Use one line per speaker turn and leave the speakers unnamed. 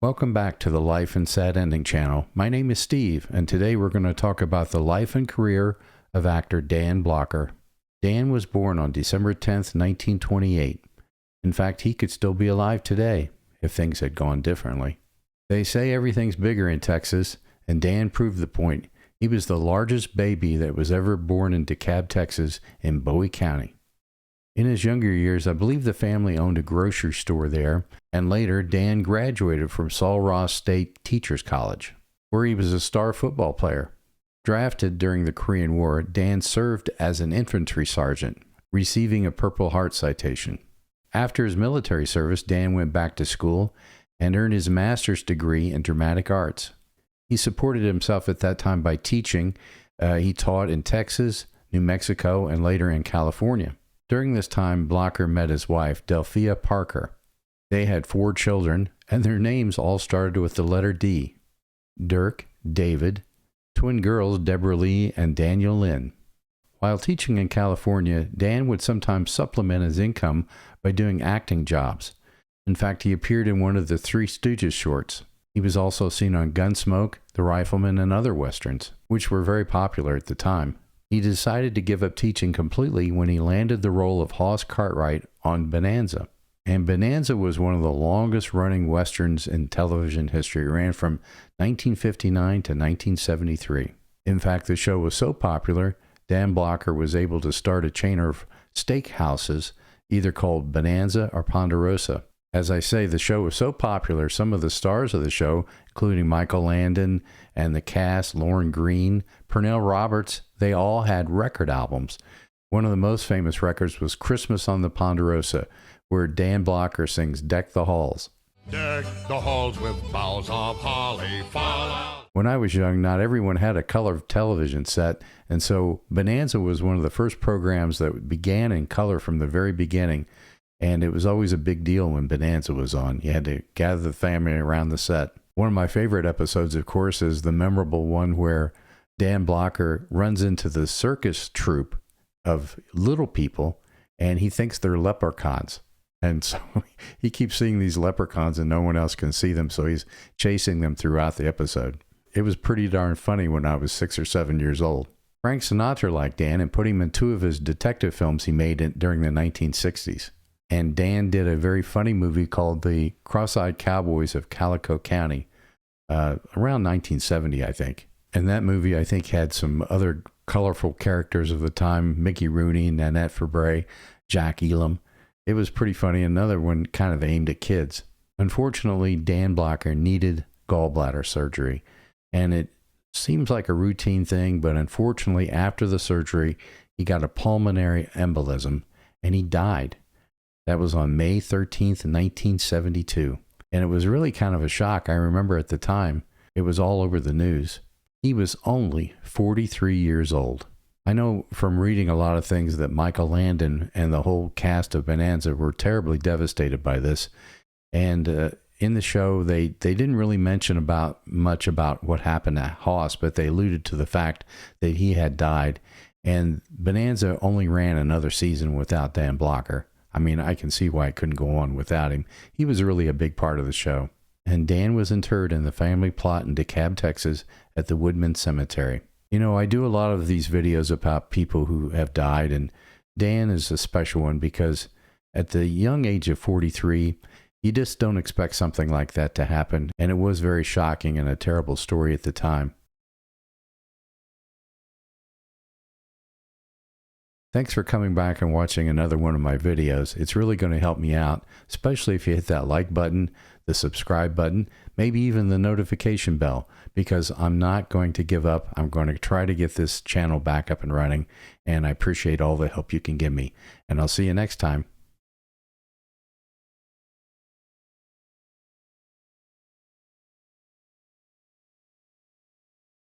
Welcome back to the Life and Sad Ending channel. My name is Steve, and today we're going to talk about the life and career of actor Dan Blocker. Dan was born on December 10th, 1928. In fact, he could still be alive today if things had gone differently. They say everything's bigger in Texas, and Dan proved the point. He was the largest baby that was ever born in DeKalb, Texas, in Bowie County. In his younger years, I believe the family owned a grocery store there, and later Dan graduated from Sul Ross State Teachers College, where he was a star football player. Drafted during the Korean War, Dan served as an infantry sergeant, receiving a Purple Heart citation. After his military service, Dan went back to school and earned his master's degree in dramatic arts. He supported himself at that time by teaching. He taught in Texas, New Mexico, and later in California. During this time, Blocker met his wife, Delphia Parker. They had 4 children, and their names all started with the letter D. Dirk, David, twin girls Deborah Lee and Daniel Lynn. While teaching in California, Dan would sometimes supplement his income by doing acting jobs. In fact, he appeared in one of the Three Stooges shorts. He was also seen on Gunsmoke, The Rifleman, and other westerns, which were very popular at the time. He decided to give up teaching completely when he landed the role of Hoss Cartwright on Bonanza. And Bonanza was one of the longest running westerns in television history. It ran from 1959 to 1973. In fact, the show was so popular, Dan Blocker was able to start a chain of steakhouses, either called Bonanza or Ponderosa. As I say, the show was so popular, some of the stars of the show, including Michael Landon and the cast, Lauren Green, Pernell Roberts, they all had record albums. One of the most famous records was Christmas on the Ponderosa, where Dan Blocker sings Deck the Halls.
Deck the halls with boughs of holly, fall out.
When I was young, not everyone had a color television set, and so Bonanza was one of the first programs that began in color from the very beginning. And it was always a big deal when Bonanza was on. You had to gather the family around the set. One of my favorite episodes, of course, is the memorable one where Dan Blocker runs into the circus troupe of little people, and he thinks they're leprechauns. And so he keeps seeing these leprechauns, and no one else can see them, so he's chasing them throughout the episode. It was pretty darn funny when I was 6 or 7 years old. Frank Sinatra liked Dan and put him in 2 of his detective films he made during the 1960s. And Dan did a very funny movie called The Cross-Eyed Cowboys of Calico County around 1970, I think. And that movie, I think, had some other colorful characters of the time, Mickey Rooney, Nanette Fabray, Jack Elam. It was pretty funny. Another one kind of aimed at kids. Unfortunately, Dan Blocker needed gallbladder surgery. And it seems like a routine thing, but unfortunately, after the surgery, he got a pulmonary embolism, and he died. That was on May 13th, 1972. And it was really kind of a shock. I remember at the time, it was all over the news. He was only 43 years old. I know from reading a lot of things that Michael Landon and the whole cast of Bonanza were terribly devastated by this. And in the show, they didn't really mention much about what happened to Hoss, but they alluded to the fact that he had died. And Bonanza only ran another season without Dan Blocker. I mean, I can see why it couldn't go on without him. He was really a big part of the show. And Dan was interred in the family plot in DeKalb, Texas at the Woodman Cemetery. You know, I do a lot of these videos about people who have died, and Dan is a special one because at the young age of 43, you just don't expect something like that to happen. And it was very shocking and a terrible story at the time. Thanks for coming back and watching another one of my videos. It's really going to help me out, especially if you hit that like button, the subscribe button, maybe even the notification bell, because I'm not going to give up. I'm going to try to get this channel back up and running, and I appreciate all the help you can give me. And I'll see you next time.